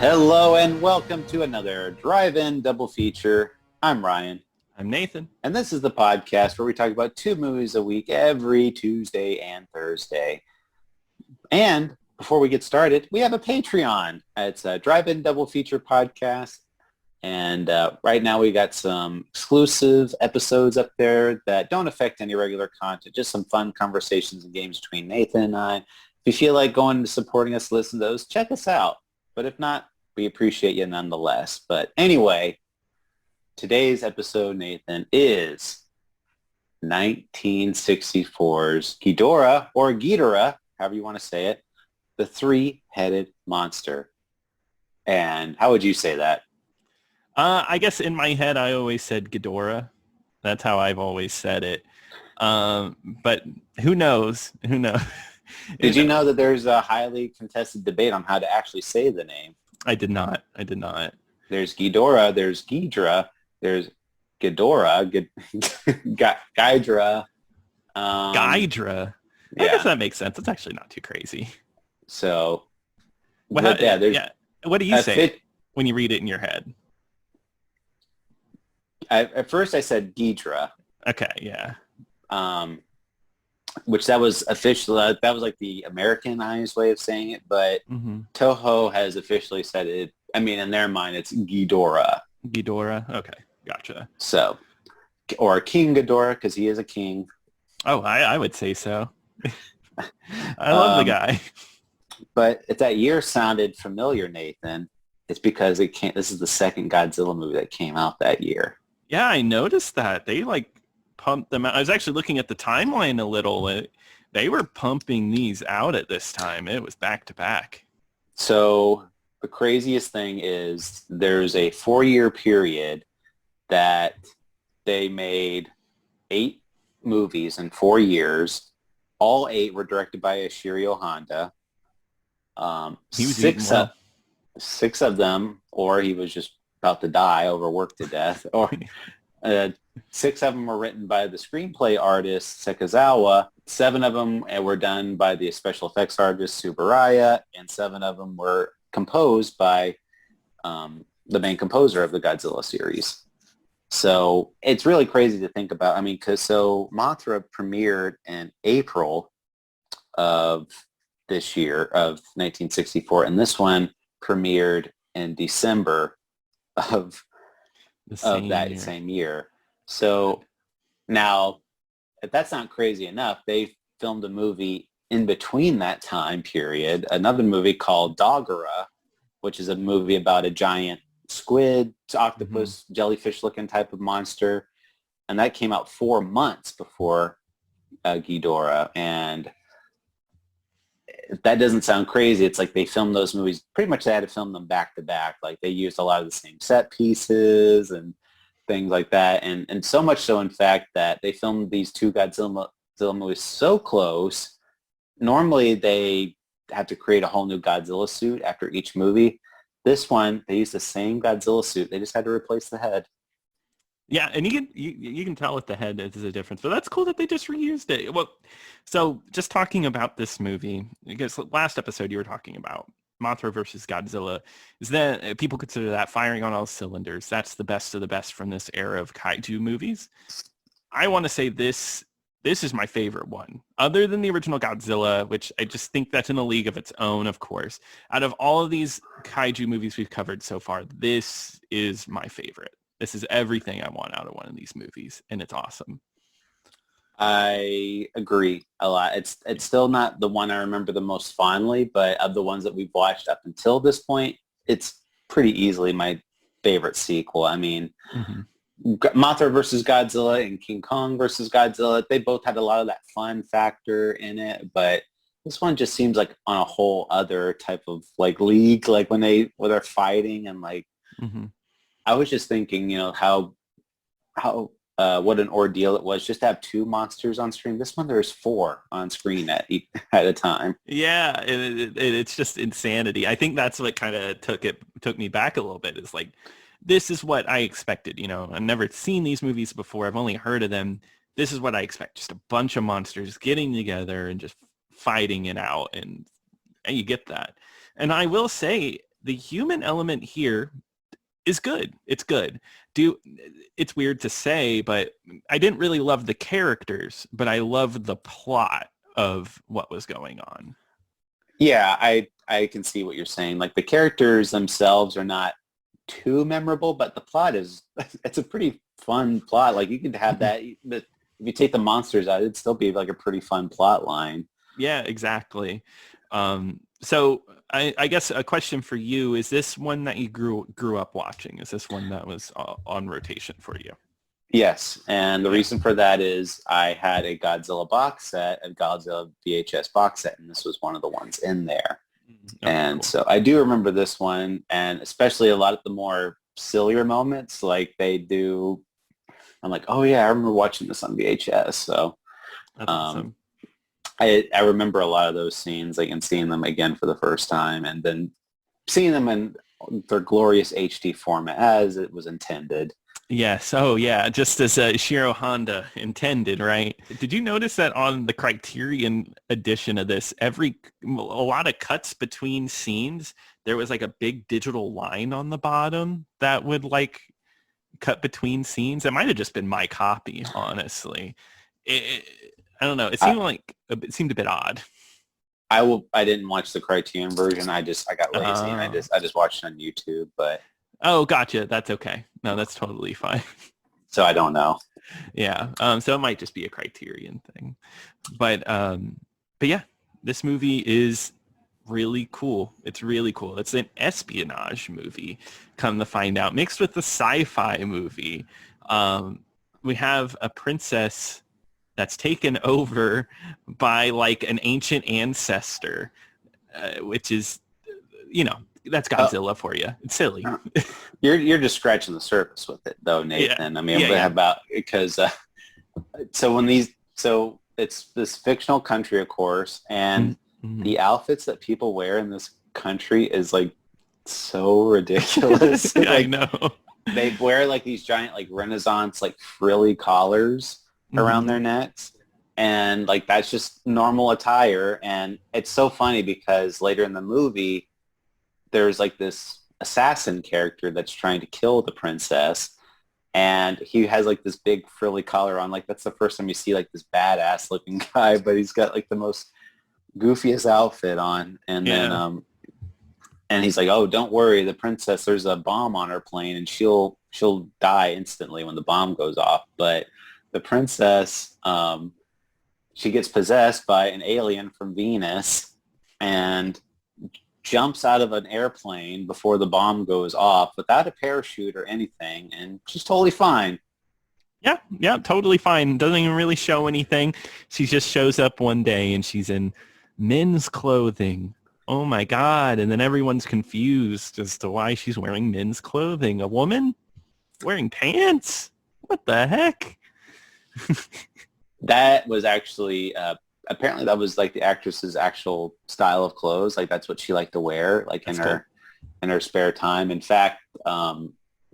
Hello and welcome to another Drive-In Double Feature. I'm Ryan. I'm Nathan. And this is the podcast where we talk about 2 movies a week every Tuesday and Thursday. And before we get started, we have a Patreon. It's a Drive-In Double Feature podcast. And right now we got some exclusive episodes up there that don't affect any regular content, just some fun conversations and games between Nathan and I. If you feel like going and supporting us, listen to those, check us out. But if not, we appreciate you nonetheless. But anyway, today's episode, Nathan, is 1964's Ghidorah, or Ghidorah, however you want to say it, the three-headed monster. And how would you say that? I guess in my head, I always said Ghidorah. That's how I've always said it. But who knows? Who knows? Did you know that there's a highly contested debate on how to actually say the name? I did not. There's Ghidorah, there's Ghidra, there's Ghidorah, Ghidra. Ghidra? I guess that makes sense. It's actually not too crazy. So, what do you say when you read it in your head? At first I said Ghidra. Okay, yeah. Which that was official. That was like the Americanized way of saying it, but Toho has officially said it. I mean, in their mind, it's Ghidorah. Ghidorah? Okay, gotcha. So, or King Ghidorah, because he is a king. Oh, I would say so. I love the guy. But if that year sounded familiar, Nathan, it's because this is the second Godzilla movie that came out that year. Yeah, I noticed that. They pumped them out. I was actually looking at the timeline a little. They were pumping these out at this time. It was back to back. So the craziest thing is there's a 4-year period that they made 8 movies in 4 years. All 8 were directed by Ishiro Honda. He was 6 of them, or he was just about to die, overworked to death, or 6 of them were written by the screenplay artist Sekizawa. 7 of them were done by the special effects artist Tsuburaya, and 7 of them were composed by the main composer of the Godzilla series. So it's really crazy to think about. I mean, Mothra premiered in April of this year of 1964, and this one premiered in December of that same year. So now, if that's not crazy enough, they filmed a movie in between that time period, another movie called Ghidorah, which is a movie about a giant squid, octopus, jellyfish-looking type of monster, and that came out 4 months before Ghidorah. And that doesn't sound crazy. It's like they filmed those movies. Pretty much they had to film them back to back. Like they used a lot of the same set pieces and things like that. And so much so, in fact, that they filmed these 2 Godzilla movies so close. Normally they have to create a whole new Godzilla suit after each movie. This one, they used the same Godzilla suit. They just had to replace the head. Yeah, and you can tell with the head there's a difference, but that's cool that they just reused it. Well, so just talking about this movie, because last episode you were talking about Mothra versus Godzilla, is that people consider that firing on all cylinders. That's the best of the best from this era of kaiju movies. I want to say this is my favorite one, other than the original Godzilla, which I just think that's in a league of its own, of course. Out of all of these kaiju movies we've covered so far, this is my favorite. This is everything I want out of one of these movies, and it's awesome. I agree a lot. It's still not the one I remember the most fondly, but of the ones that we've watched up until this point, it's pretty easily my favorite sequel. I mean, Mothra versus Godzilla and King Kong versus Godzilla, they both had a lot of that fun factor in it, but this one just seems like on a whole other type of league, like when they're fighting and I was just thinking, how what an ordeal it was just to have 2 monsters on screen. This one, there's 4 on screen at a time. Yeah, it's just insanity. I think that's what kind of took me back a little bit. It's like, this is what I expected. I've never seen these movies before. I've only heard of them. This is what I expect. Just a bunch of monsters getting together and just fighting it out, and you get that. And I will say, the human element here is good. It's good. It's weird to say, but I didn't really love the characters, but I loved the plot of what was going on. Yeah, I can see what you're saying. Like the characters themselves are not too memorable, but the plot is it's a pretty fun plot. Like you could have that, but if you take the monsters out, it'd still be like a pretty fun plot line. Yeah, exactly. So I guess a question for you, is this one that you grew up watching? Is this one that was on rotation for you? Yes, and the reason for that is I had a Godzilla box set, a Godzilla VHS box set, and this was one of the ones in there. And cool. so I do remember this one, and especially a lot of the more sillier moments, like they do. I'm like, oh yeah, I remember watching this on VHS. So That's awesome. I remember a lot of those scenes, like, and seeing them again for the first time, and then seeing them in their glorious HD format as it was intended. Yes. Oh, yeah. Just as Shiro Honda intended, right? Did you notice that on the Criterion edition of this, a lot of cuts between scenes, there was like a big digital line on the bottom that would like cut between scenes? It might have just been my copy, honestly. I don't know. It seemed a bit odd. I didn't watch the Criterion version. I got lazy and I just watched it on YouTube. But oh, gotcha. That's okay. No, that's totally fine. So I don't know. Yeah. So it might just be a Criterion thing, but yeah, this movie is really cool. It's really cool. It's an espionage movie, come to find out, mixed with the sci-fi movie. We have a princess that's taken over by like an ancient ancestor, which is, that's Godzilla for you. It's silly. You're just scratching the surface with it, though, Nathan. Yeah. I mean, because so it's this fictional country, of course, and the outfits that people wear in this country is like so ridiculous. Like, I know. They wear like these giant like Renaissance like frilly collars around their necks, and like that's just normal attire. And it's so funny because later in the movie there's like this assassin character that's trying to kill the princess, and he has like this big frilly collar on. Like that's the first time you see like this badass looking guy, but he's got like the most goofiest outfit on. And then and he's like, oh, don't worry, the princess, there's a bomb on her plane and she'll die instantly when the bomb goes off. But the princess, she gets possessed by an alien from Venus and jumps out of an airplane before the bomb goes off without a parachute or anything, and she's totally fine. Yeah, totally fine. Doesn't even really show anything. She just shows up one day and she's in men's clothing. Oh my God. And then everyone's confused as to why she's wearing men's clothing. A woman wearing pants? What the heck? That was actually apparently that was like the actress's actual style of clothes. Like that's what she liked to wear, like in her spare time. In fact,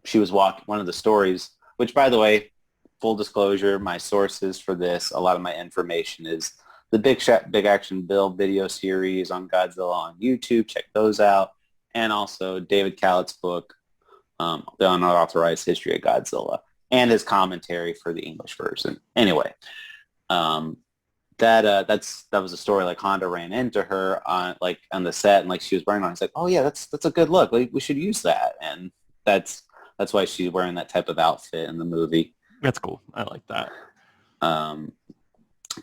she was walking one of the stories, which, by the way, full disclosure, my sources for this, a lot of my information is the Big Action Bill video series on Godzilla on YouTube. Check those out. And also David Callett's book, The Unauthorized History of Godzilla, and his commentary for the English version. Anyway, that was a story. Like Honda ran into her on the set, and like she was wearing on. He's like, oh yeah, that's a good look. Like, we should use that, and that's why she's wearing that type of outfit in the movie. That's cool. I like that.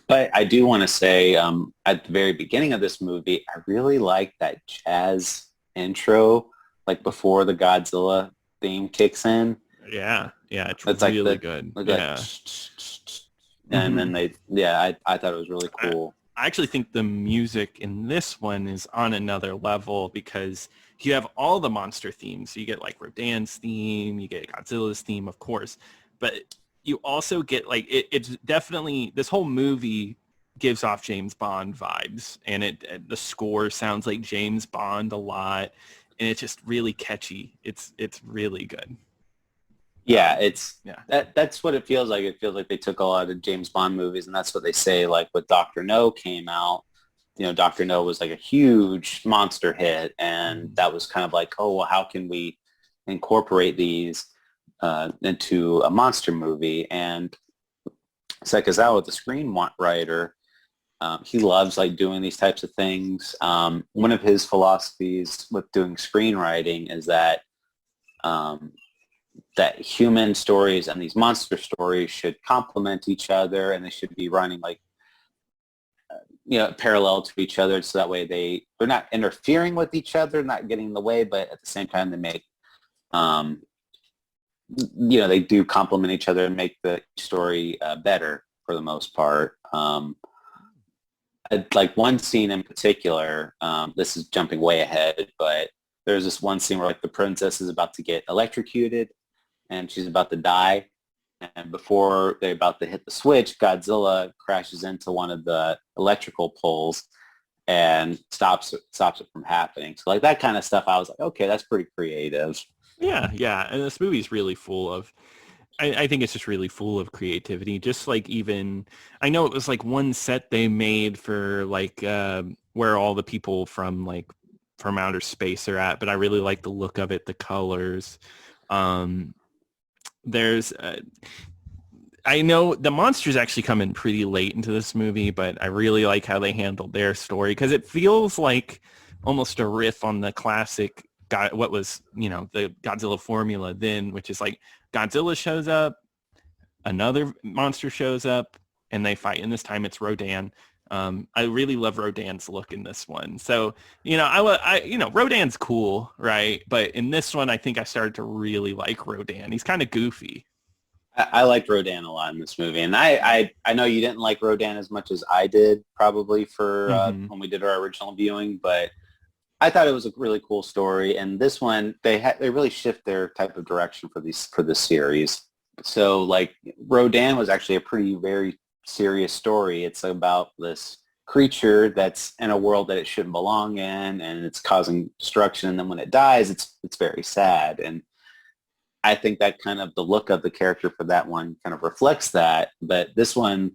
But I do want to say at the very beginning of this movie, I really like that jazz intro, like before the Godzilla theme kicks in. Yeah, it's really like good. Yeah. And then I thought it was really cool. I actually think the music in this one is on another level because you have all the monster themes. So you get like Rodan's theme, you get Godzilla's theme, of course, but you also get like it's definitely, this whole movie gives off James Bond vibes, and the score sounds like James Bond a lot, and it's just really catchy. It's really good. Yeah, that's what it feels like. It feels like they took a lot of James Bond movies, and that's what they say. Like when Dr. No came out, Dr. No was like a huge monster hit, and that was kind of like, oh, well, how can we incorporate these into a monster movie? And Sekizawa, the screenwriter, he loves like doing these types of things. One of his philosophies with doing screenwriting is that that human stories and these monster stories should complement each other, and they should be running like parallel to each other, so that way they're not interfering with each other, not getting in the way, but at the same time they make they do complement each other and make the story better for the most part. Like one scene in particular, this is jumping way ahead, but there's this one scene where like the princess is about to get electrocuted and she's about to die. And before they're about to hit the switch, Godzilla crashes into one of the electrical poles and stops it from happening. So like that kind of stuff, I was like, okay, that's pretty creative. Yeah, yeah. And this movie's really full of, I think it's just really full of creativity. Just like even, I know it was like one set they made for like where all the people from outer space are at, but I really like the look of it, the colors. There's, I know the monsters actually come in pretty late into this movie, but I really like how they handled their story because it feels like almost a riff on the classic what was, the Godzilla formula then, which is like Godzilla shows up, another monster shows up, and they fight. And this time it's Rodan. I really love Rodan's look in this one. So, Rodan's cool, right? But in this one, I think I started to really like Rodan. He's kind of goofy. I liked Rodan a lot in this movie, and I know you didn't like Rodan as much as I did, probably for when we did our original viewing, but I thought it was a really cool story. And this one, they really shift their type of direction for this series. So like Rodan was actually a very serious story. It's about this creature that's in a world that it shouldn't belong in, and it's causing destruction. And then when it dies, it's very sad. And I think that kind of the look of the character for that one kind of reflects that. But this one,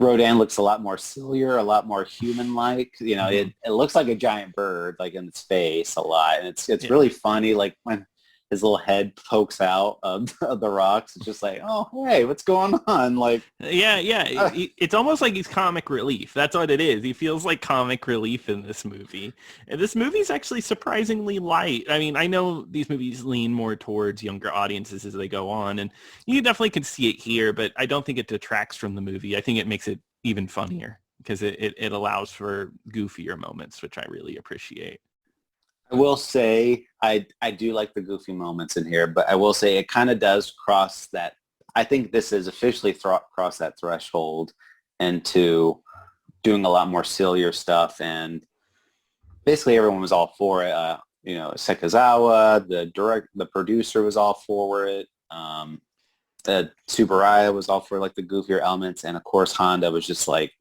Rodan looks a lot more sillier, a lot more human-like. It looks like a giant bird, like in its face a lot, and it's really funny. Like when his little head pokes out of the rocks, it's just like, oh hey, what's going on? Like yeah, it's almost like he's comic relief. That's what it is. He feels like comic relief in this movie. And this movie's actually surprisingly light. I mean, I know these movies lean more towards younger audiences as they go on, and you definitely can see it here, but I don't think it detracts from the movie. I think it makes it even funnier because it allows for goofier moments, which I really appreciate. I will say I do like the goofy moments in here, but I will say it kind of does cross that. I think this is officially crossed that threshold into doing a lot more sillier stuff, and basically everyone was all for it. Sekizawa, the producer was all for it. Tsuburaya was all for like the goofier elements, and of course Honda was just like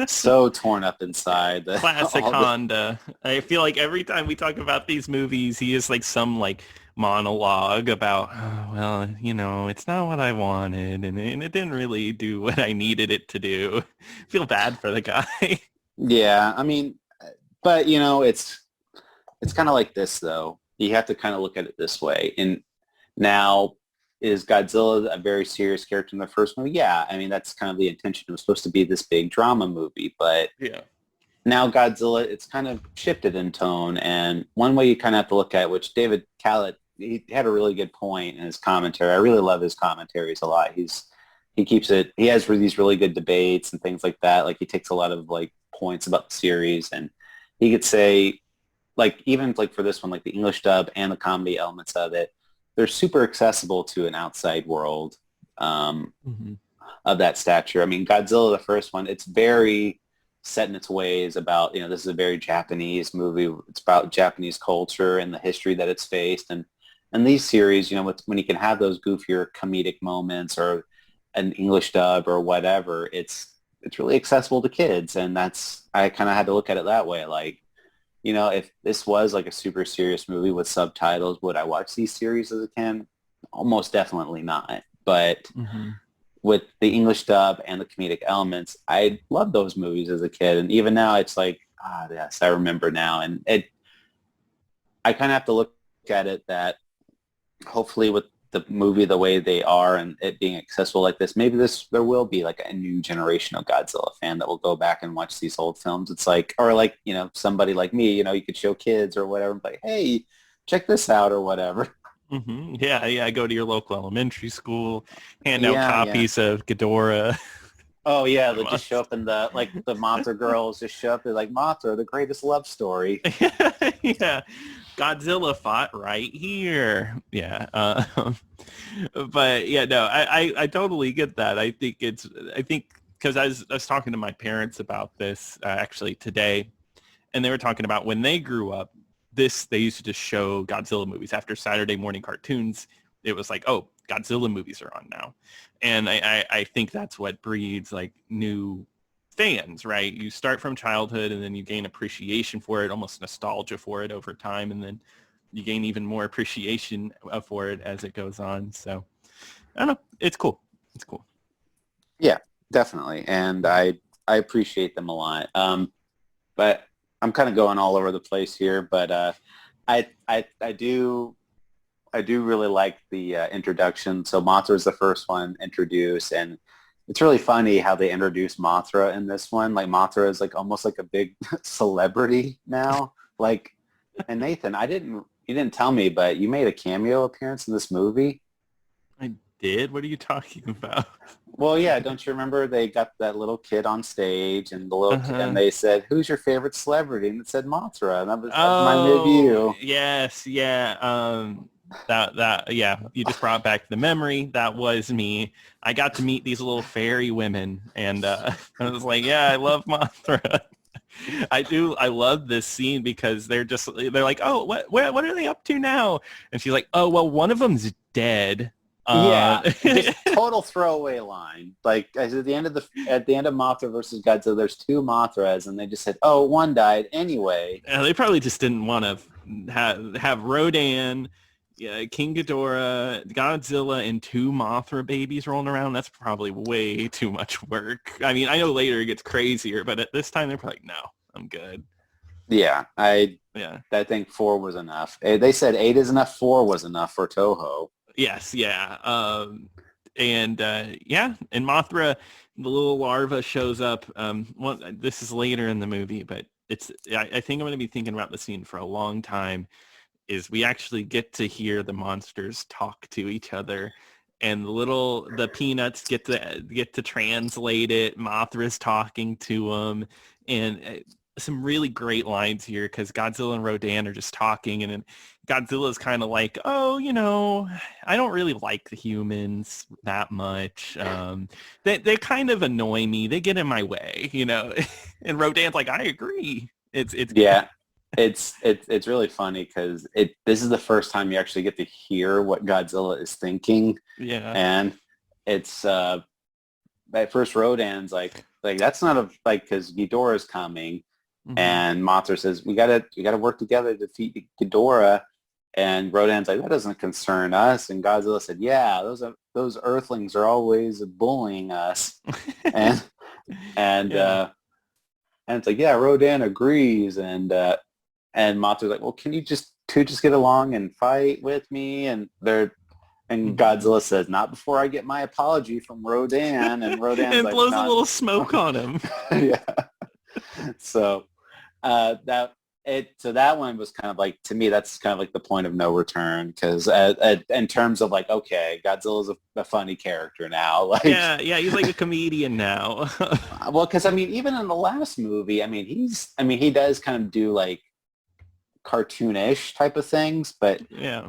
so torn up inside. Classic Honda. I feel like every time we talk about these movies, he is like some like monologue about, oh, well, it's not what I wanted, and it didn't really do what I needed it to do. I feel bad for the guy. Yeah, I mean, but it's kind of like this though. You have to kind of look at it this way. And now, is Godzilla a very serious character in the first movie? Yeah, I mean, that's kind of the intention. It was supposed to be this big drama movie, but yeah, now Godzilla, it's kind of shifted in tone. And one way you kind of have to look at, which David Callett, he had a really good point in his commentary. I really love his commentaries a lot. He has these really good debates and things like that. Like he takes a lot of like points about the series, and he could say, like, even like for this one, like the English dub and the comedy elements of it, they're super accessible to an outside world of that stature. I mean, Godzilla, the first one, it's very set in its ways about, this is a very Japanese movie. It's about Japanese culture and the history that it's faced. And these series, when you can have those goofier comedic moments or an English dub or whatever, it's really accessible to kids. And I kind of had to look at it that way. Like, if this was like a super serious movie with subtitles, would I watch these series as a kid? Almost definitely not. But with the English dub and the comedic elements, I loved those movies as a kid. And even now it's like, yes, I remember now. And I kind of have to look at it that hopefully with the movie the way they are and it being accessible like this, maybe there will be like a new generation of Godzilla fan that will go back and watch these old films. It's like, or like, somebody like me, you could show kids or whatever, like, hey, check this out or whatever. Mm-hmm. Yeah. Go to your local elementary school, hand out Yeah, copies of Ghidorah. Oh yeah, they just show up in the Mothra girls just show up. They're like, Mothra, the greatest love story. Yeah, Godzilla fought right here. Yeah, but yeah, no, I totally get that. I think because I was talking to my parents about this actually today, and they were talking about when they grew up. They used to just show Godzilla movies after Saturday morning cartoons. It was like, oh, Godzilla movies are on now. And I think that's what breeds like new fans, right? You start from childhood and then you gain appreciation for it, almost nostalgia for it over time. And then you gain even more appreciation for it as it goes on. So I don't know. It's cool. It's cool. Yeah, definitely. And I appreciate them a lot. But I'm kind of going all over the place here, but I do really like the introduction. So Mothra is the first one introduced, and it's really funny how they introduce Mothra in this one. Like Mothra is like almost like a big celebrity now. Like, and Nathan, you didn't tell me, but you made a cameo appearance in this movie. I did? What are you talking about? Well, yeah, don't you remember they got that little kid on stage and the little kid, and they said, "Who's your favorite celebrity?" And it said Mothra, and that reminded me of you. Yes, yeah. Yeah, you just brought back the memory. That was me. I got to meet these little fairy women, and I was like, yeah, I love Mothra. I do. I love this scene because they're like, oh, what are they up to now? And she's like, oh, well, one of them's dead. Yeah, just total throwaway line. Like at the end of Mothra versus Godzilla, there's two Mothras, and they just said, "Oh, one died anyway." They probably just didn't want to have Rodan, King Ghidorah, Godzilla, and two Mothra babies rolling around. That's probably way too much work. I mean, I know later it gets crazier, but at this time they're probably like, "No, I'm good." Yeah, I think 4 was enough. They said 8 is enough. 4 was enough for Toho. Yes, yeah. And Mothra, the little larva shows up. This is later in the movie, but I think I'm going to be thinking about the scene for a long time, is we actually get to hear the monsters talk to each other, and the peanuts get to translate it. Mothra's talking to them, and some really great lines here because Godzilla and Rodan are just talking, and then Godzilla's kind of like, oh, I don't really like the humans that much. They kind of annoy me. They get in my way, and Rodan's like, I agree. It's yeah. It's really funny because this is the first time you actually get to hear what Godzilla is thinking. Yeah. And it's at first Rodan's like that's not because Ghidorah is coming. Mm-hmm. And Mothra says, we gotta work together to defeat Ghidorah. And Rodan's like, that doesn't concern us. And Godzilla said, yeah, those Earthlings are always bullying us. and it's like, yeah, Rodan agrees. And Mothra's like, well, can you just get along and fight with me? And Godzilla says, not before I get my apology from Rodan. And Rodan's and like, blows a little smoke on him. Yeah. So that one was kind of like, to me, that's kind of like the point of no return, because in terms of like, okay, Godzilla's a funny character now. Like, yeah, he's like a comedian now. Well, because I mean, even in the last movie, he does kind of do like cartoonish type of things, but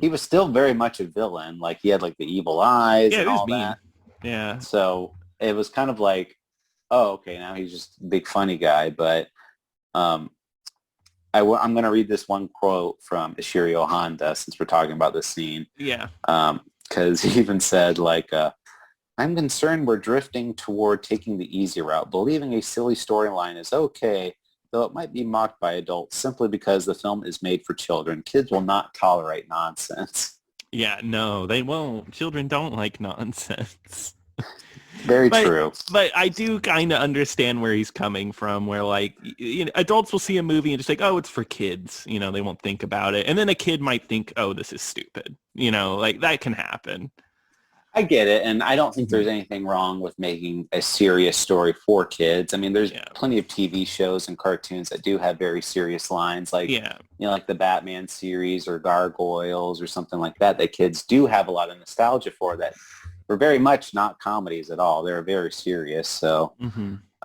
he was still very much a villain. Like he had like the evil eyes and all that. Yeah. So it was kind of like, oh, okay, now he's just a big funny guy, but. I'm going to read this one quote from Ishiro Honda since we're talking about this scene. Yeah. Because he even said, like, I'm concerned we're drifting toward taking the easy route. Believing a silly storyline is okay, though it might be mocked by adults simply because the film is made for children. Kids will not tolerate nonsense. Yeah, no, they won't. Children don't like nonsense. Very true. But I do kind of understand where he's coming from, where like adults will see a movie and just like, oh, it's for kids. They won't think about it. And then a kid might think, oh, this is stupid. Like that can happen. I get it, and I don't think there's anything wrong with making a serious story for kids. I mean, there's plenty of TV shows and cartoons that do have very serious lines, like like the Batman series or Gargoyles or something like that kids do have a lot of nostalgia for that were very much not comedies at all. They're very serious, so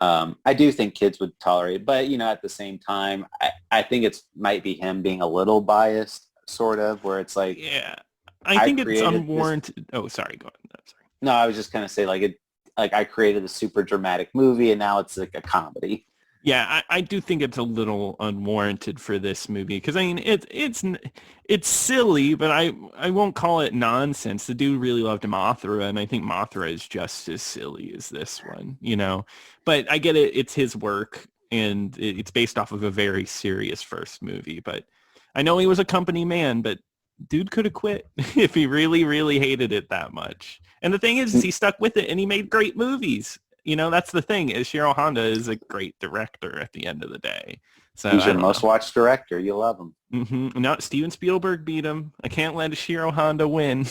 I do think kids would tolerate it. But, at the same time, I think it might be him being a little biased, sort of, where it's like... Yeah. I think it's unwarranted. Oh, sorry. Go ahead. I'm sorry. No, I was just going to say, like I created a super dramatic movie, and now it's like a comedy. Yeah, I do think it's a little unwarranted for this movie because I mean it's silly, but I won't call it nonsense. The dude really loved Mothra, and I think Mothra is just as silly as this one, But I get it; it's his work, and it's based off of a very serious first movie. But I know he was a company man, but dude could have quit if he really, really hated it that much. And the thing is he stuck with it, and he made great movies. That's the thing. Ishiro Honda is a great director at the end of the day. So he's your most watched director. You love him. No, Steven Spielberg beat him. I can't let Ishiro Honda win.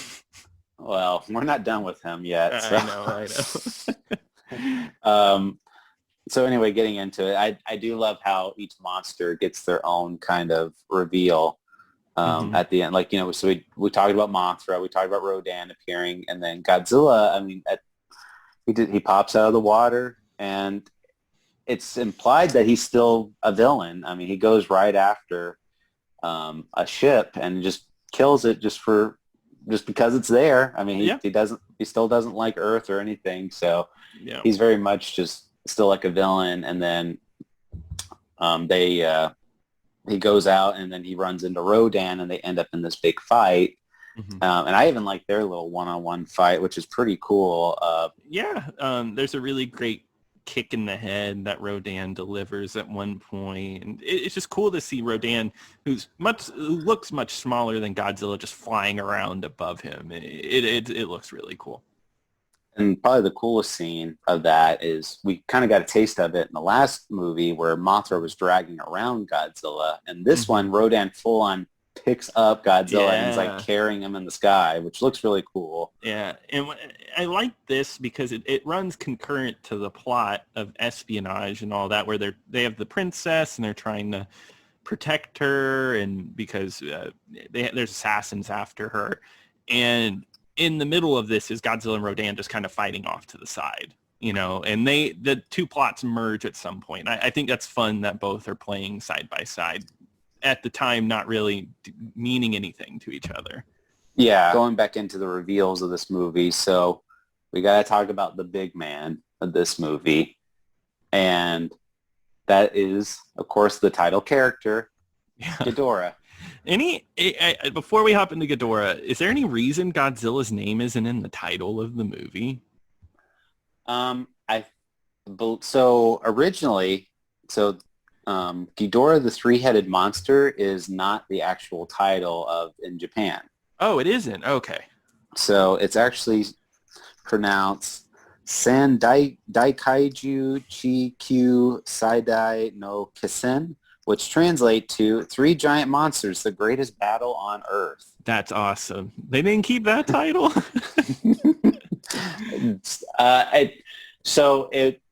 Well, we're not done with him yet. So. I know. So anyway, getting into it, I do love how each monster gets their own kind of reveal at the end. Like, so we talked about Mothra, we talked about Rodan appearing, and then Godzilla, I mean, he pops out of the water, and it's implied that he's still a villain. I mean, he goes right after a ship and just kills it just because it's there. I mean, he still doesn't like Earth or anything, so he's very much just still like a villain. And then he goes out, and then he runs into Rodan, and they end up in this big fight. And I even like their little one-on-one fight, which is pretty cool. There's a really great kick in the head that Rodan delivers at one point. And it's just cool to see Rodan, who looks much smaller than Godzilla, just flying around above him. It looks really cool. And probably the coolest scene of that is we kind of got a taste of it in the last movie where Mothra was dragging around Godzilla. And this one, Rodan full-on picks up Godzilla and is like carrying him in the sky, which looks really cool. Yeah, and I like this because it runs concurrent to the plot of espionage and all that, where they have the princess and they're trying to protect her, and because there's assassins after her, and in the middle of this is Godzilla and Rodan just kind of fighting off to the side, and the two plots merge at some point. I think that's fun that both are playing side by side. At the time, not really meaning anything to each other. Yeah, going back into the reveals of this movie, so we got to talk about the big man of this movie, and that is, of course, the title character, Ghidorah. Before we hop into Ghidorah, is there any reason Godzilla's name isn't in the title of the movie? Ghidorah, the three-headed monster, is not the actual title in Japan. Oh, it isn't? Okay. So it's actually pronounced Sandai Kaiju Chi Q Saidai no Kisen, which translate to Three Giant Monsters, the Greatest Battle on Earth. That's awesome. They didn't keep that title?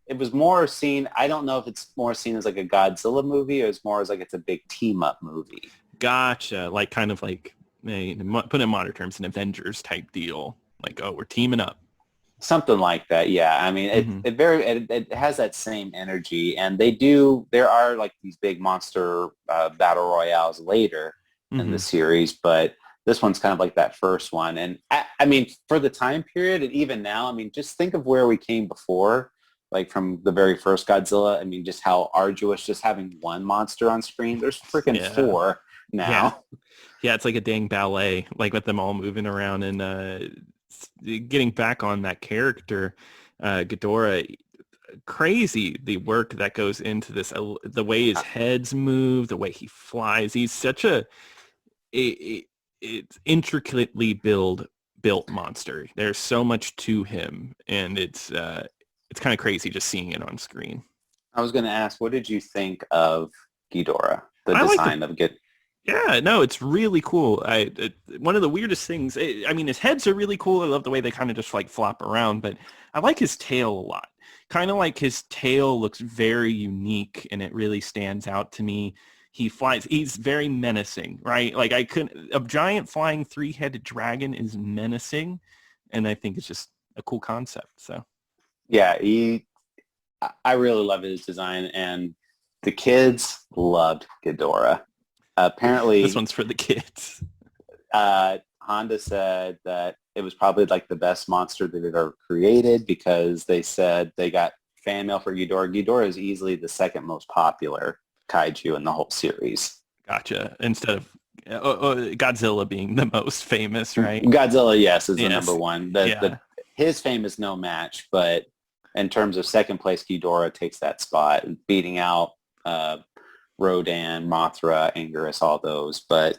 It was more seen, I don't know if it's more seen as like a Godzilla movie or it's more as like it's a big team-up movie. Gotcha. Like kind of like, put in modern terms, an Avengers type deal. Like, oh, we're teaming up. Something like that, yeah. I mean, it has that same energy, and there are like these big monster battle royales later in the series, but this one's kind of like that first one. And I mean, for the time period, and even now, I mean, just think of where we came before. Like from the very first Godzilla, I mean, just how arduous just having one monster on screen. There's freaking 4 now. Yeah, it's like a dang ballet, like with them all moving around. And getting back on that character, Ghidorah, crazy the work that goes into this. The way his heads move, the way he flies. He's such it's intricately built built monster. There's so much to him, and it's kind of crazy just seeing it on screen. I was going to ask, what did you think of Ghidorah, the I like design of Ghidorah? Yeah, no, it's really cool. One of the weirdest things, I mean, his heads are really cool. I love the way they kind of just like flop around, but I like his tail a lot. Kind of like his tail looks very unique and it really stands out to me. He flies, he's very menacing, right? Like a giant flying three-headed dragon is menacing, and I think it's just a cool concept. So Yeah, I really love his design, and the kids loved Ghidorah. Apparently, this one's for the kids. Honda said that it was probably like the best monster that they've ever created because they said they got fan mail for Ghidorah. Ghidorah is easily the second most popular kaiju in the whole series. Gotcha. Instead of Godzilla being the most famous, right? Godzilla, yes, is the number one. Yeah. His fame is no match, but in terms of second place, Ghidorah takes that spot, beating out Rodan, Mothra, Anguirus, all those. But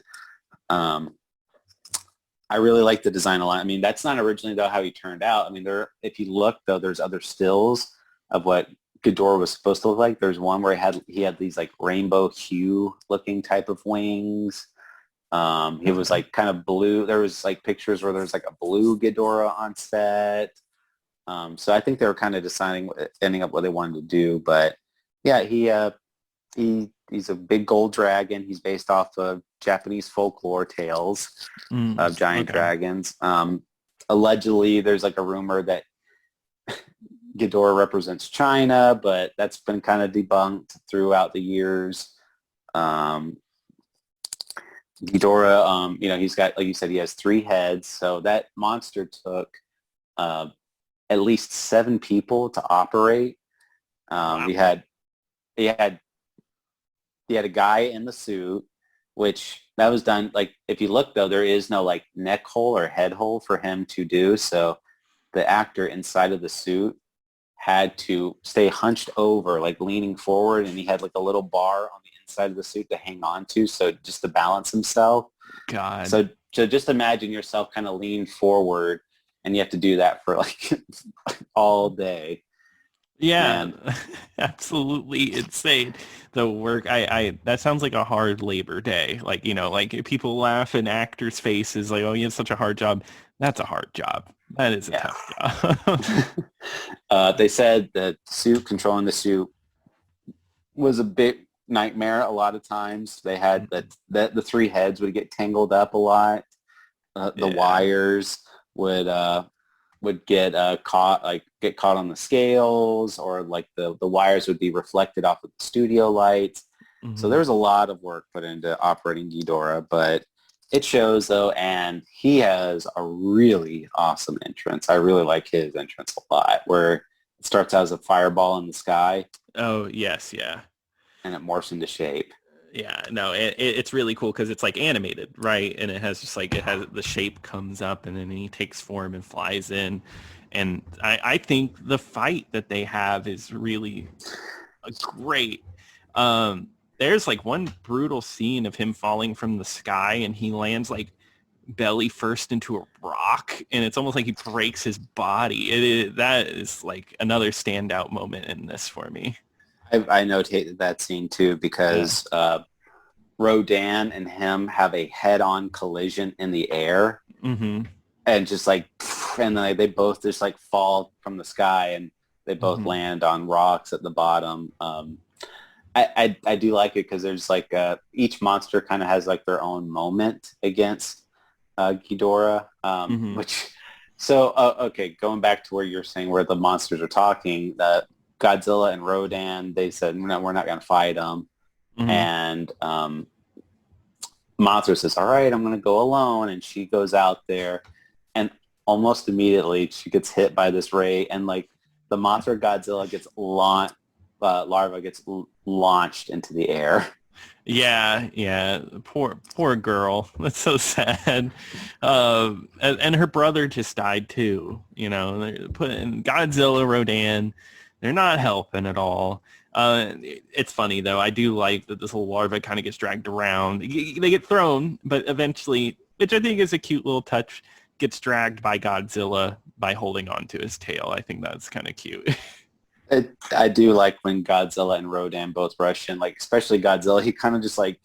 I really like the design a lot. I mean, that's not originally, though, how he turned out. I mean, if you look, though, there's other stills of what Ghidorah was supposed to look like. There's one where he had these, like, rainbow hue-looking type of wings. He was, like, kind of blue. There was, like, pictures where there's, like, a blue Ghidorah on set. So I think they were kind of ending up what they wanted to do. But, yeah, he's a big gold dragon. He's based off of Japanese folklore tales of giant dragons. Allegedly, there's like a rumor that Ghidorah represents China, but that's been kind of debunked throughout the years. Ghidorah, he's got, like you said, he has 3 heads. So that monster took at least 7 people to operate. Wow. He had a guy in the suit, which that was done. Like, if you look, though, there is no, like, neck hole or head hole for him to do. So the actor inside of the suit had to stay hunched over, like, leaning forward, and he had, like, a little bar on the inside of the suit to hang on to, so just to balance himself. God. So just imagine yourself kind of lean forward, and you have to do that for, like, all day. Yeah, absolutely insane. The work, that sounds like a hard labor day. Like, like people laugh in actors' faces like, oh, you have such a hard job. That's a hard job. That is a tough job. They said that controlling the suit was a big nightmare a lot of times. They had that the 3 heads would get tangled up a lot. The wires would get caught on the scales, or like the wires would be reflected off of the studio lights. Mm-hmm. So there's a lot of work put into operating Ghidorah, but it shows, though, and he has a really awesome entrance. I really like his entrance a lot, where it starts out as a fireball in the sky. Oh, yes, yeah. And it morphs into shape. Yeah, no, it's really cool because it's like animated, right? And it has the shape comes up, and then he takes form and flies in. And I think the fight that they have is really great. There's like one brutal scene of him falling from the sky, and he lands like belly first into a rock, and it's almost like he breaks his body. That is like another standout moment in this for me. I notated that scene too because Rodan and him have a head-on collision in the air, and just like, and then they both just like fall from the sky, and they both land on rocks at the bottom. I do like it because there's like each monster kind of has like their own moment against Ghidorah, which. So okay, going back to where you're saying where the monsters are talking, that Godzilla and Rodan, they said, no, we're not going to fight them. And Mothra says, all right, I'm going to go alone. And she goes out there, and almost immediately she gets hit by this ray, and like the Mothra Godzilla gets larva gets launched into the air. Yeah. Poor girl. That's so sad. And her brother just died too. Putting Godzilla, Rodan, they're not helping at all. It's funny though. I do like that this little larva kind of gets dragged around. They get thrown, but eventually, which I think is a cute little touch. gets dragged by Godzilla by holding on to his tail. I think that's kind of cute. I do like when Godzilla and Rodan both rush in, like especially Godzilla. He kind of just like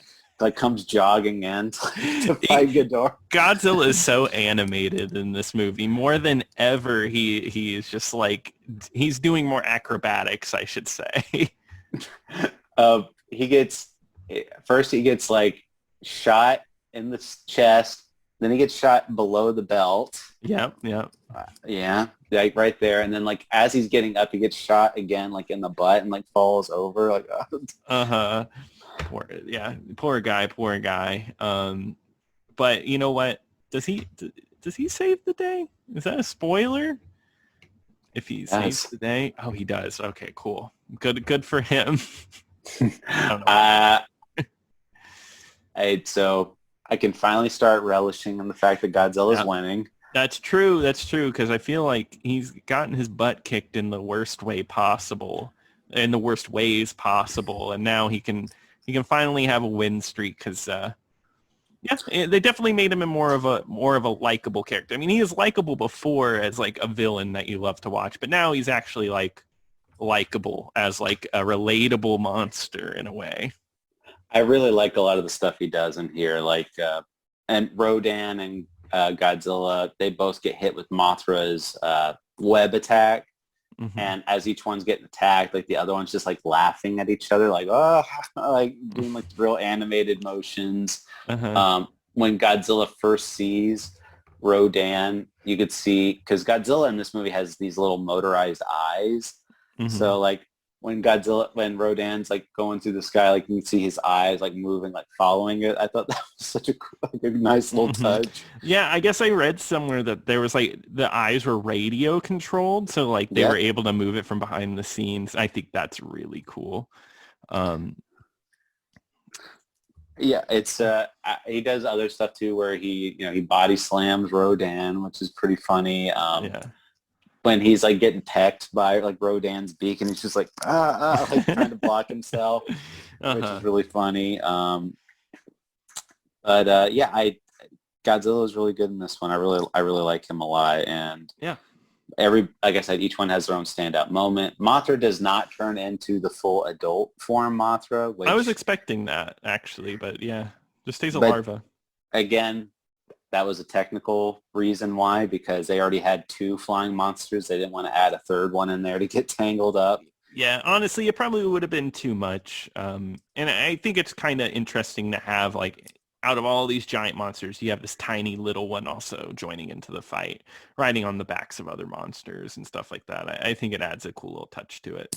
comes jogging in to fight Ghidorah. Godzilla is so animated in this movie more than ever. He is just like he's doing more acrobatics, I should say. He gets like shot in the chest, then he gets shot below the belt. Yep. Yeah, like right there, and then like as he's getting up, he gets shot again, like in the butt, and like falls over. Like, poor guy. But you know what? Does he save the day? Is that a spoiler? If he saves the day, oh, he does. Okay, cool. Good for him. So I can finally start relishing in the fact that Godzilla's winning. That's true, because I feel like he's gotten his butt kicked in the worst way possible, in the worst ways possible, and now he can finally have a win streak, because they definitely made him more of a likable character. I mean, he is likable before as like a villain that you love to watch, but now he's actually like likable as like a relatable monster in a way. I really like a lot of the stuff he does in here, like and Rodan and Godzilla, they both get hit with Mothra's web attack. Mm-hmm. And as each one's getting attacked, like the other one's just like laughing at each other, like, oh, like doing like real animated motions. Uh-huh. When Godzilla first sees Rodan, you could see, because Godzilla in this movie has these little motorized eyes. Mm-hmm. So like when Rodan's like going through the sky, like you can see his eyes like moving, like following it. I thought that was such a nice little touch. Yeah, I guess I read somewhere that there was like the eyes were radio controlled, so like they were able to move it from behind the scenes. I think that's really cool. Yeah, it's he does other stuff too, where he body slams Rodan, which is pretty funny. When he's like getting pecked by like Rodan's beak, and he's just like like trying to block himself, which is really funny. Godzilla is really good in this one. I really like him a lot, and like I said, each one has their own standout moment. Mothra does not turn into the full adult form Mothra. I was expecting that actually, but just stays a larva. Again, that was a technical reason why, because they already had 2 flying monsters. They didn't want to add a third one in there to get tangled up. Yeah, honestly, it probably would have been too much. And I think it's kind of interesting to have, like, out of all these giant monsters, you have this tiny little one also joining into the fight, riding on the backs of other monsters and stuff like that. I think it adds a cool little touch to it.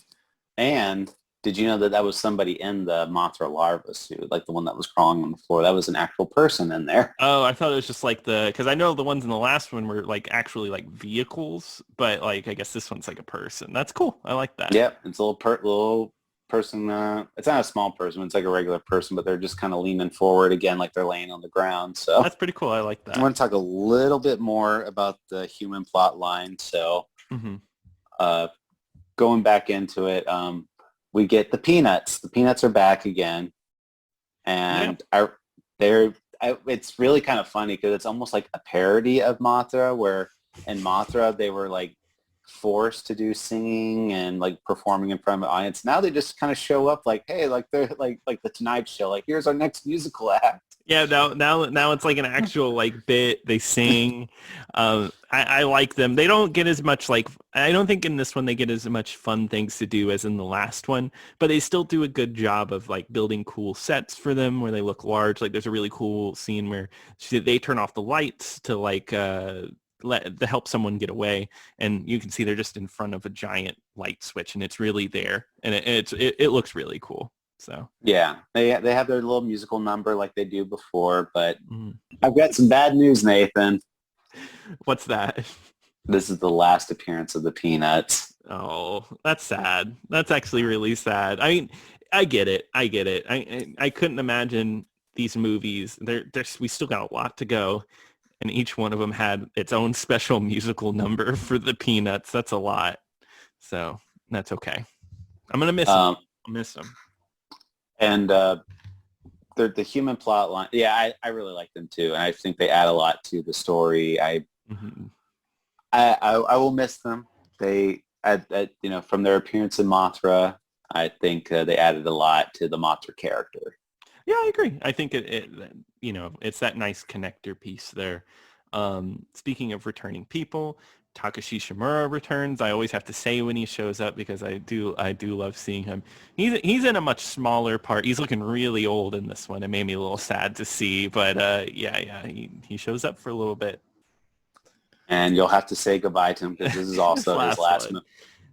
And did you know that was somebody in the Mothra larva suit, like the one that was crawling on the floor? That was an actual person in there. Oh, I thought it was just like because I know the ones in the last one were like actually like vehicles, but like I guess this one's like a person. That's cool. I like that. Yep, it's a little person. It's not a small person. It's like a regular person, but they're just kind of leaning forward again, like they're laying on the ground. So that's pretty cool. I like that. I want to talk a little bit more about the human plot line. So going back into it, we get the Peanuts. The Peanuts are back again, and it's really kind of funny because it's almost like a parody of Mothra, where in Mothra they were like forced to do singing and like performing in front of an audience. Now they just kind of show up like, hey, like they're like the Tonight Show, like here's our next musical act. Yeah, now it's like an actual like bit. They sing. I like them. They don't get as much like, I don't think in this one they get as much fun things to do as in the last one, but they still do a good job of like building cool sets for them where they look large. Like there's a really cool scene where they turn off the lights to like to help someone get away, and you can see they're just in front of a giant light switch, and it's really there, and it looks really cool. So yeah, they have their little musical number like they do before, but I've got some bad news, Nathan. What's that? This is the last appearance of the Peanuts. Oh, that's sad. That's actually really sad. I mean, I get it. I couldn't imagine these movies. We still got a lot to go, and each one of them had its own special musical number for the Peanuts. That's a lot. So that's okay. I'm gonna miss them. I'll miss them. And the human plot line, I really like them too, and I think they add a lot to the story. I Mm-hmm. I will miss them. They, from their appearance in Mothra, I think they added a lot to the Mothra character. Yeah, I agree. I think it's that nice connector piece there. Speaking of returning people, Takashi Shimura returns. I always have to say when he shows up because I do love seeing him. He's in a much smaller part. He's looking really old in this one. It made me a little sad to see, but he shows up for a little bit. And you'll have to say goodbye to him because this is also his last one.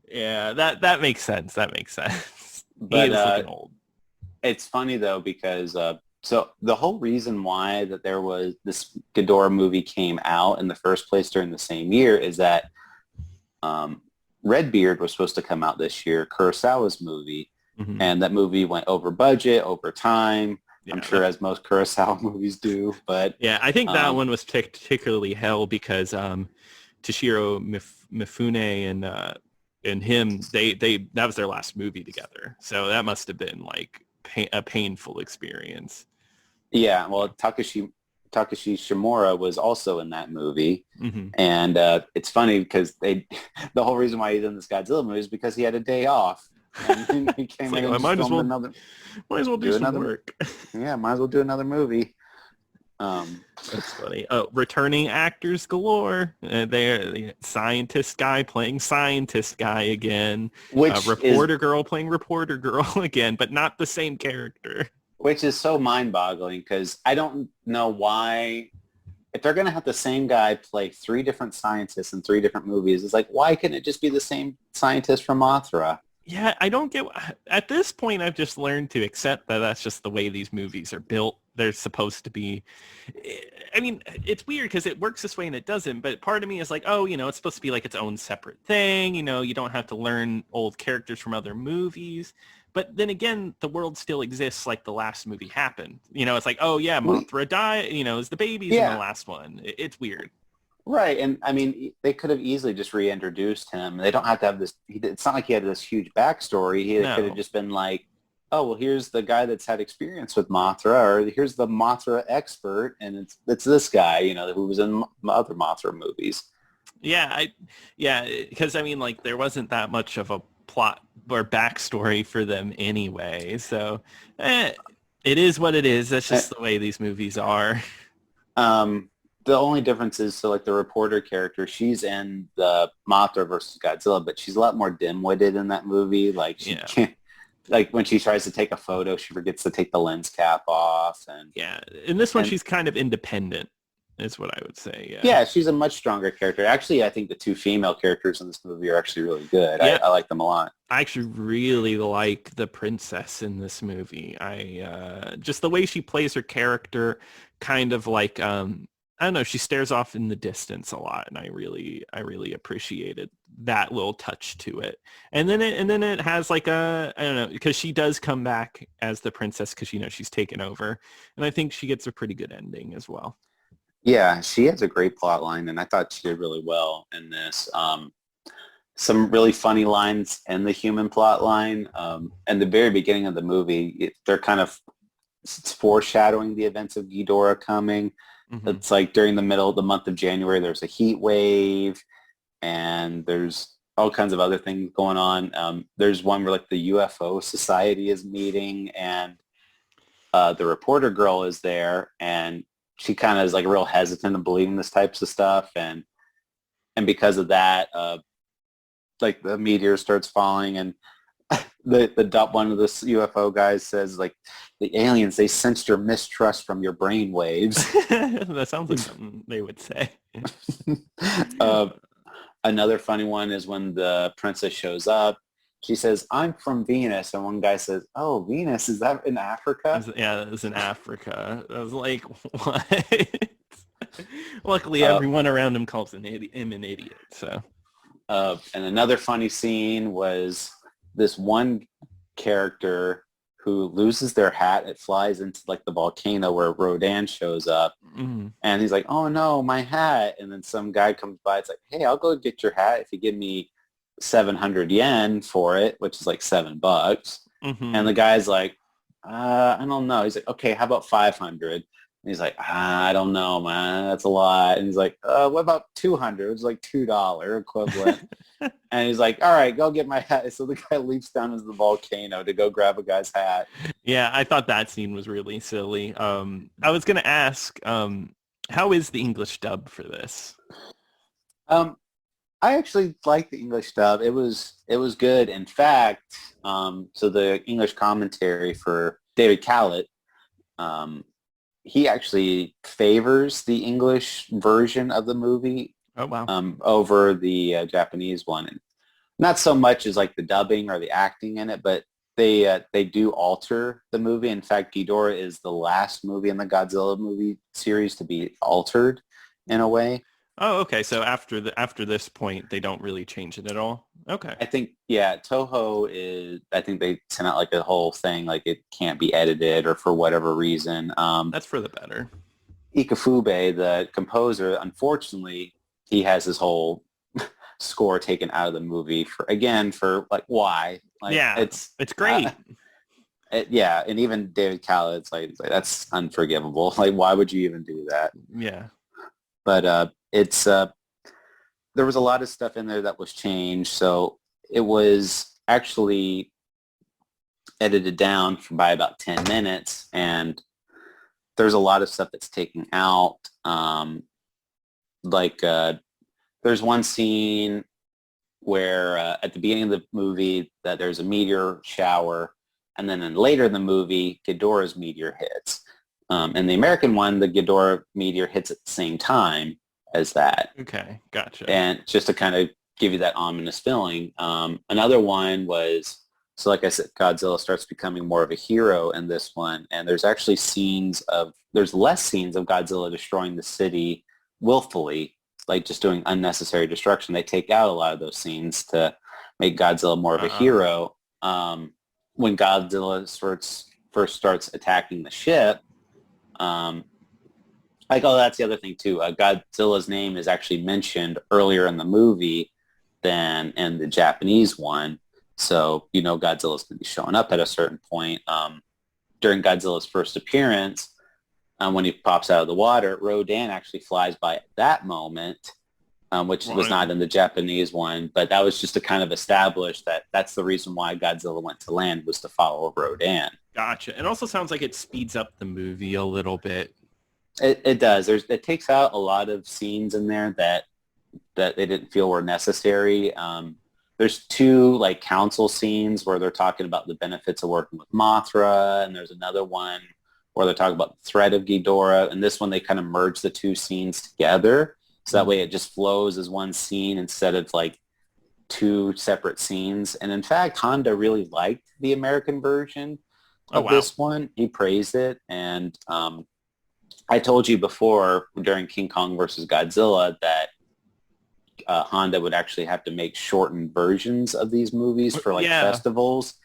Yeah, that makes sense. That makes sense. But he is looking old. It's funny though because so the whole reason why that there was this Ghidorah movie came out in the first place during the same year is that Redbeard was supposed to come out this year, Kurosawa's movie, and that movie went over budget, over time. Yeah, I'm sure as most Kurosawa movies do, but yeah, I think that one was particularly hell because Toshiro Mifune and him, they that was their last movie together, so that must have been like a painful experience. Yeah, well, Takashi Shimura was also in that movie, and it's funny because the whole reason why he's in this Godzilla movie is because he had a day off. And he came in and might as well do some work. Yeah, might as well do another movie. That's funny. Oh, returning actors galore. They're scientist guy playing scientist guy again. Reporter girl playing reporter girl again, but not the same character. Which is so mind-boggling because I don't know why. If they're going to have the same guy play 3 different scientists in 3 different movies, it's like, why couldn't it just be the same scientist from Mothra? Yeah, I don't get... At this point, I've just learned to accept that that's just the way these movies are built. They're supposed to be... I mean, it's weird because it works this way and it doesn't, but part of me is like, oh, it's supposed to be like its own separate thing. You don't have to learn old characters from other movies. But then again, the world still exists like the last movie happened. It's like, oh, yeah, Mothra died, is the babies in the last one. It's weird. Right, and I mean, they could have easily just reintroduced him. They don't have to have this. It's not like he had this huge backstory. He could have just been like, "Oh, well, here's the guy that's had experience with Mothra, or here's the Mothra expert, and it's this guy, who was in other Mothra movies." Yeah, because I mean, like, there wasn't that much of a plot or backstory for them anyway. So, it is what it is. That's just the way these movies are. The only difference is, so like the reporter character, she's in the Mothra versus Godzilla, but she's a lot more dim-witted in that movie. Like she can't, like when she tries to take a photo, she forgets to take the lens cap off. And in this one, she's kind of independent, is what I would say. Yeah, she's a much stronger character. Actually, I think the 2 female characters in this movie are actually really good. Yeah. I like them a lot. I actually really like the princess in this movie. I just the way she plays her character, kind of like I don't know, she stares off in the distance a lot, and I really appreciated that little touch to it. And then it has like I don't know, because she does come back as the princess because she's taken over, and I think she gets a pretty good ending as well. Yeah, she has a great plot line, and I thought she did really well in this. Some really funny lines in the human plot line. In the very beginning of the movie, they're kind of foreshadowing the events of Ghidorah coming. It's like during the middle of the month of January, there's a heat wave, and there's all kinds of other things going on. There's one where like the UFO Society is meeting, and the reporter girl is there, and she kind of is like real hesitant of believing this types of stuff, and because of that, like the meteor starts falling, and one of the UFO guys says, like, the aliens, they sensed your mistrust from your brain waves. That sounds like something they would say. Another funny one is when the princess shows up. She says, "I'm from Venus," and one guy says, "Oh, Venus, is that in Africa?" Yeah, it's in Africa. I was like, what? Luckily, everyone around him calls him an idiot. So, and another funny scene was this one character who loses their hat. It flies into like the volcano where Rodan shows up, and he's like, "Oh no, my hat!" And then some guy comes by. It's like, "Hey, I'll go get your hat if you give me 700 yen for it," which is like $7. And the guy's like, "I don't know." He's like, "Okay, how about 500?" And he's like, I don't know, man. That's a lot. And he's like, what about 200? It's like $2 equivalent. And he's like, all right, go get my hat. So the guy leaps down into the volcano to go grab a guy's hat. Yeah, I thought that scene was really silly. I was going to ask, how is the English dub for this? Um, I actually like the English dub. It was good. In fact, so the English commentary for David Callett, um, he actually favors the English version of the movie Oh, wow. over the Japanese one. And not so much as like the dubbing or the acting in it, but they do alter the movie. In fact, Ghidorah is the last movie in the Godzilla movie series to be altered in a way. Oh, okay. So after this point, they don't really change it at all. Okay. I think, yeah, Toho is, I think they sent out like a whole thing, like it can't be edited or for whatever reason. That's for the better. Ikefube, the composer, unfortunately, he has his whole score taken out of the movie for like, why? Like, Yeah, it's great. yeah, and even David Callett, it's like that's unforgivable. Like, why would you even do that? Yeah. But it's there was a lot of stuff in there that was changed, so it was actually edited down by about 10 minutes, and there's a lot of stuff that's taken out. Like there's one scene where at the beginning of the movie that there's a meteor shower, and then later in the movie, Ghidorah's meteor hits. In the American one, the Ghidorah meteor hits at the same time as that. Okay, gotcha. And just to kind of give you that ominous feeling. Another one was, so like I said, Godzilla starts becoming more of a hero in this one, and there's actually there's less scenes of Godzilla destroying the city willfully, like just doing unnecessary destruction. They take out a lot of those scenes to make Godzilla more of a hero. When Godzilla first starts attacking the ship, like, oh, that's the other thing too. Godzilla's name is actually mentioned earlier in the movie than in the Japanese one. So, Godzilla's going to be showing up at a certain point. During Godzilla's first appearance, when he pops out of the water, Rodan actually flies by at that moment, which was not in the Japanese one. But that was just to kind of establish that that's the reason why Godzilla went to land, was to follow Rodan. Gotcha. It also sounds like it speeds up the movie a little bit. It does. It takes out a lot of scenes in there that they didn't feel were necessary. There's two like council scenes where they're talking about the benefits of working with Mothra, and there's another one where they're talking about the threat of Ghidorah. And this one, they kind of merge the two scenes together, so that way it just flows as one scene instead of like two separate scenes. And in fact, Honda really liked the American version of this one. He praised it, and I told you before during King Kong versus Godzilla that Honda would actually have to make shortened versions of these movies for like festivals.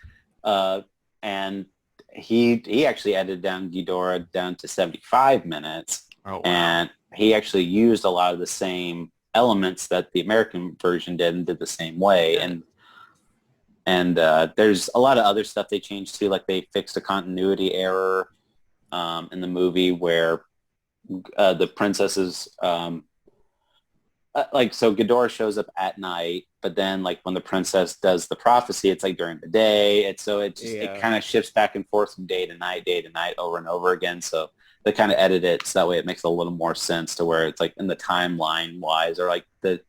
And he actually edited down Ghidorah down to 75 minutes. Oh, wow. And he actually used a lot of the same elements that the American version did and did the same way. Yeah. And there's a lot of other stuff they changed too, like they fixed a continuity error in the movie where the princesses, so Ghidorah shows up at night, but then like when the princess does the prophecy, it's like during the day. It kind of shifts back and forth from day to night, over and over again. So they kind of edit it so that way it makes a little more sense to where it's like in the timeline wise or like the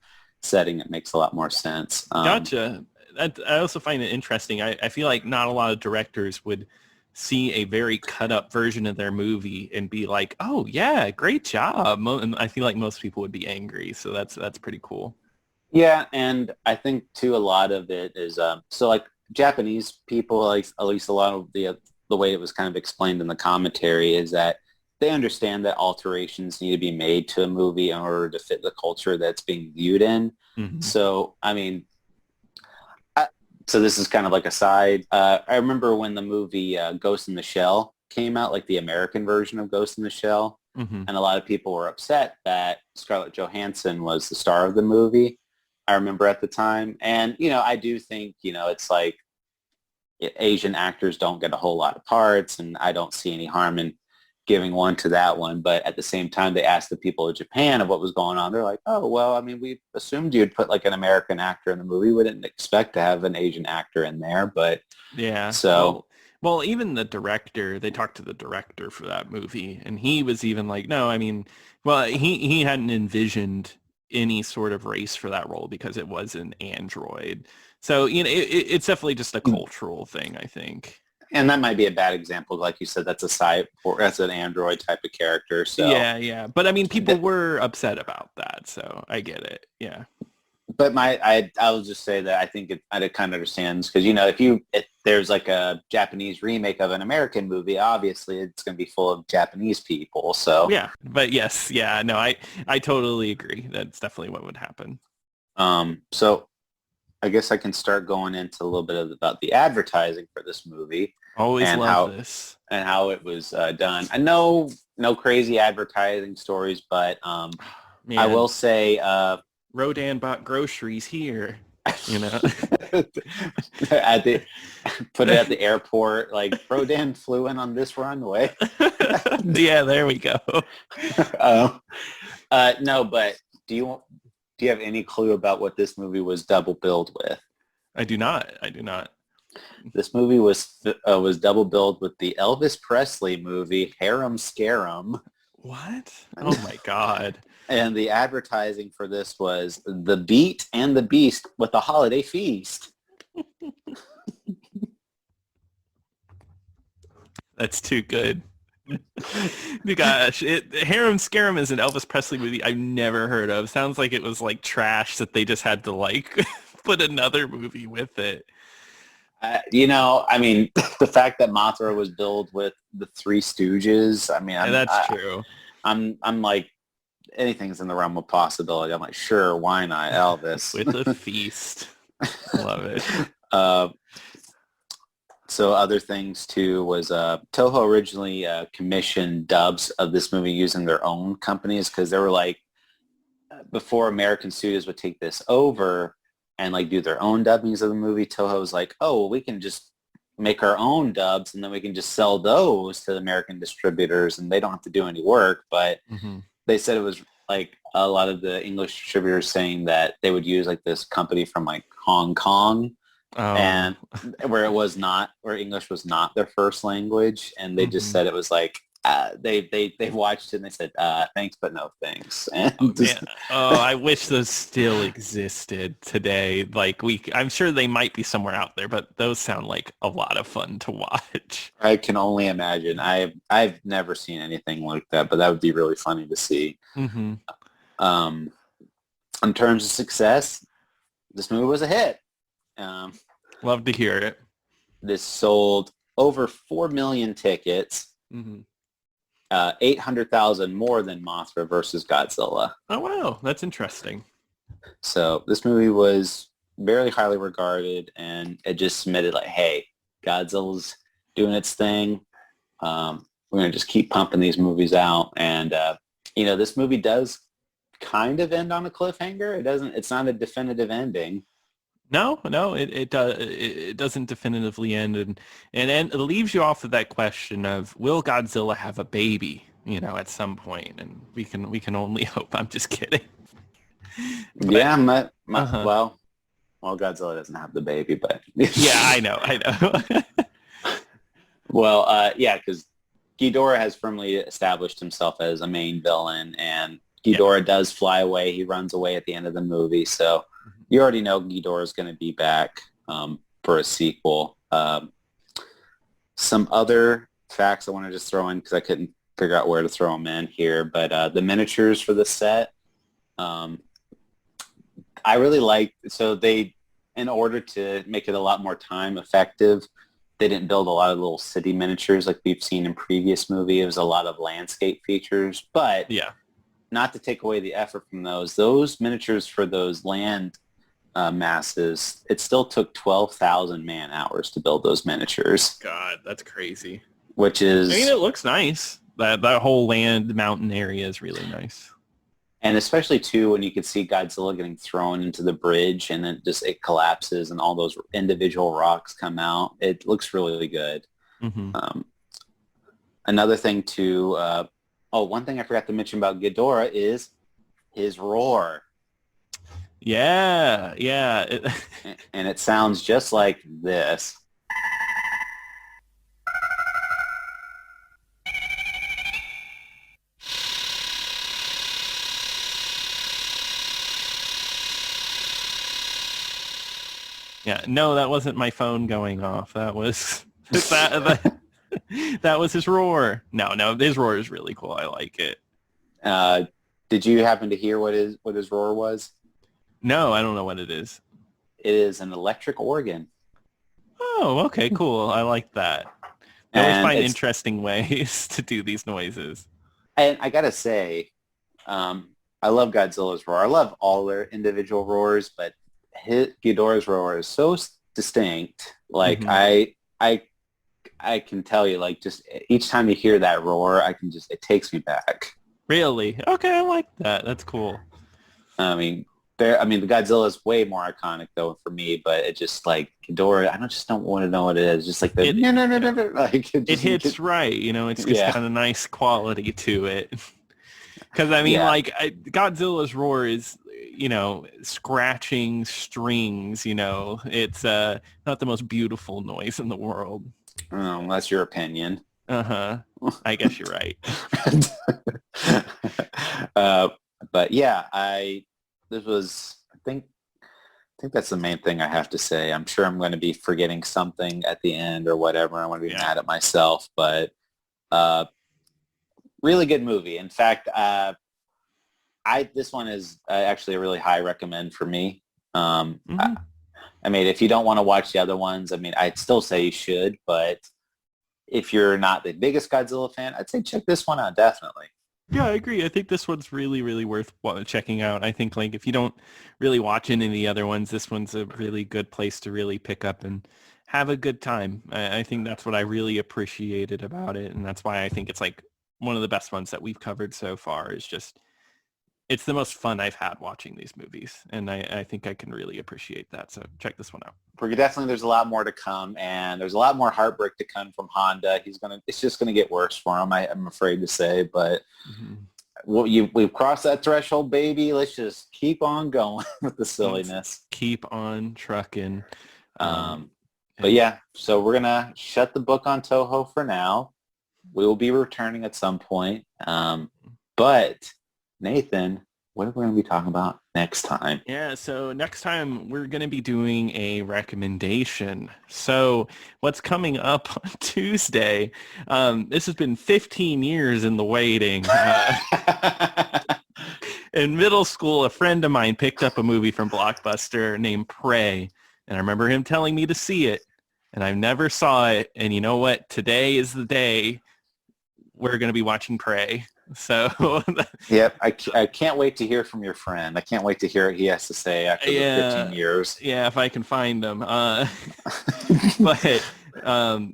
setting, it makes a lot more sense. Gotcha. I also find it interesting. I feel like not a lot of directors would see a very cut up version of their movie and be like, oh yeah, great job. And I feel like most people would be angry. So that's pretty cool. Yeah. And I think too, a lot of it is, so like Japanese people, like at least a lot of the way it was kind of explained in the commentary is that they understand that alterations need to be made to a movie in order to fit the culture that's being viewed in. Mm-hmm. So, I mean, so this is kind of like a side. I remember when the movie Ghost in the Shell came out, like the American version of Ghost in the Shell, and a lot of people were upset that Scarlett Johansson was the star of the movie. I remember at the time. And, I do think, it's like Asian actors don't get a whole lot of parts, and I don't see any harm in giving one to that one, but at the same time, they asked the people of Japan of what was going on. They're like, oh, well, I mean, we assumed you'd put like an American actor in the movie. We didn't expect to have an Asian actor in there, but Yeah. so Well, even the director, they talked to the director for that movie, and he was even like, no, I mean, well, he hadn't envisioned any sort of race for that role because it was an android. So, it's definitely just a cultural thing, I think. and that might be a bad example. Like you said, that's that's an android type of character. So, Yeah. But I mean, people were upset about that, so I get it. Yeah. but I'll just say that I think I kind of understands because if there's like a Japanese remake of an American movie, obviously it's going to be full of Japanese people. So Yeah. But yes, yeah, no, I totally agree. That's definitely what would happen. so I guess I can start going into a little bit about the advertising for this movie Always and love this. how it was done. I know no crazy advertising stories, but I Man, will say Rodan bought groceries here. at the put it at the airport. Like Rodan flew in on this runway. Yeah, there we go. No, but do you have any clue about what this movie was double billed with? I do not. This movie was double billed with the Elvis Presley movie Harem Scarum. What? Oh my God. And the advertising for this was The Beat and the Beast with a holiday feast. That's too good. Gosh, Harem Scarum is an Elvis Presley movie I've never heard of. Sounds like it was like trash that they just had to like put another movie with it. I mean, the fact that Mothra was billed with the Three Stooges, I mean, that's true. I'm like, anything's in the realm of possibility. I'm like, sure, why not Elvis? With a feast. Love it. So other things too was Toho originally commissioned dubs of this movie using their own companies because they were like, before American studios would take this over and like do their own dubbings of the movie, Toho was like, oh, well, we can just make our own dubs and then we can just sell those to the American distributors and they don't have to do any work. But they said it was like a lot of the English distributors saying that they would use like this company from like Hong Kong and where English was not their first language. And they just said it was like, they watched it and they said, thanks, but no thanks. And I wish those still existed today. Like I'm sure they might be somewhere out there, but those sound like a lot of fun to watch. I can only imagine. I've never seen anything like that, but that would be really funny to see. In terms of success, this movie was a hit. Love to hear it. This sold over 4 million tickets. 800,000 more than Mothra versus Godzilla. Oh, wow. That's interesting. So this movie was very highly regarded, and it just submitted like, hey, Godzilla's doing its thing. We're going to just keep pumping these movies out. And, this movie does kind of end on a cliffhanger. It's not a definitive ending. No, it does. It doesn't definitively end, and it leaves you off with that question of, will Godzilla have a baby? At some point, and we can only hope. I'm just kidding. But, yeah, well, Godzilla doesn't have the baby, but yeah, I know. Well, yeah, because Ghidorah has firmly established himself as a main villain, and Ghidorah does fly away. He runs away at the end of the movie, so you already know Ghidorah is going to be back for a sequel. Some other facts I want to just throw in because I couldn't figure out where to throw them in here, but the miniatures for the set, I really liked. So they, in order to make it a lot more time effective, they didn't build a lot of little city miniatures like we've seen in previous movies. It was a lot of landscape features, but not to take away the effort from those miniatures for those land masses, it still took 12,000 man hours to build those miniatures. God, that's crazy. Which is, I mean, it looks nice. That whole land mountain area is really nice. And especially too when you could see Godzilla getting thrown into the bridge and then it collapses and all those individual rocks come out. It looks really good. Another thing to, one thing I forgot to mention about Ghidorah is his roar. Yeah, yeah. And it sounds just like this. Yeah, no, that wasn't my phone going off. That was that was his roar. No, his roar is really cool. I like it. Did you happen to hear what his roar was? No, I don't know what it is. It is an electric organ. Oh, okay, cool. I like that. They always find interesting ways to do these noises. And I gotta say, I love Godzilla's roar. I love all their individual roars, but Ghidorah's roar is so distinct. Like I can tell you, like just each time you hear that roar, it takes me back. Really? Okay, I like that. That's cool. The Godzilla is way more iconic though for me, but it just like Ghidorah, I don't want to know what it is. Just like the like it hits right. It's just got a nice quality to it. Because Godzilla's roar is, scratching strings. It's not the most beautiful noise in the world. Oh, that's your opinion. I guess you're right. But yeah, I think that's the main thing I have to say. I'm sure I'm going to be forgetting something at the end or whatever. I want to be mad at myself, but really good movie. In fact, this one is actually a really high recommend for me. If you don't want to watch the other ones, I'd still say you should, but if you're not the biggest Godzilla fan, I'd say check this one out, definitely. Yeah, I agree. I think this one's really, really worth checking out. I think if you don't really watch any of the other ones, this one's a really good place to really pick up and have a good time. I think that's what I really appreciated about it, and that's why I think it's one of the best ones that we've covered so far. Is just it's the most fun I've had watching these movies, and I think I can really appreciate that. So check this one out. There's a lot more to come, and there's a lot more heartbreak to come from Honda. It's just gonna get worse for him. I'm afraid to say, but we've crossed that threshold, baby. Let's just keep on going with the silliness. Let's keep on trucking. But yeah, so we're gonna shut the book on Toho for now. We will be returning at some point. But Nathan, what are we going to be talking about next time? Yeah, so next time we're going to be doing a recommendation. So what's coming up on Tuesday, this has been 15 years in the waiting. In middle school, a friend of mine picked up a movie from Blockbuster named Prey, and I remember him telling me to see it, and I never saw it. And you know what? Today is the day we're going to be watching Prey. So yep, I can't wait to hear from your friend. I can't wait to hear what he has to say after the 15 years. Yeah, if I can find them. But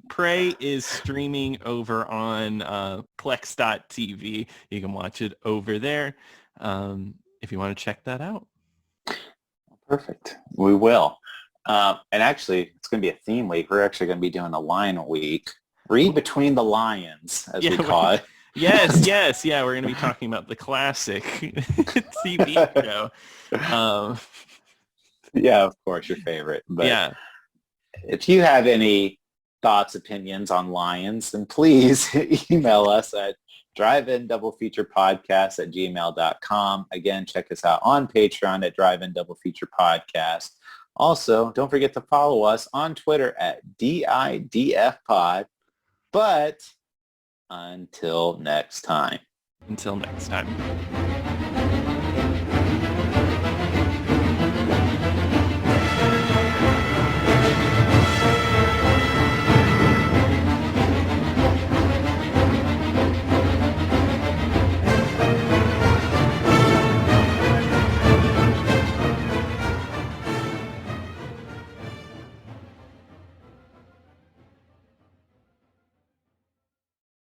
Prey is streaming over on Plex.tv. You can watch it over there if you want to check that out. Perfect. We will. And actually, it's going to be a theme week. We're actually going to be doing a lion week. Read between the lions, as we call it. Yes. Yeah, we're going to be talking about the classic TV show. Yeah, of course, your favorite. But yeah. If you have any thoughts, opinions on lions, then please email us at driveindoublefeaturepodcast@gmail.com. Again, check us out on Patreon at driveindoublefeaturepodcast. Also, don't forget to follow us on Twitter at DIDFpod. But until next time. Until next time.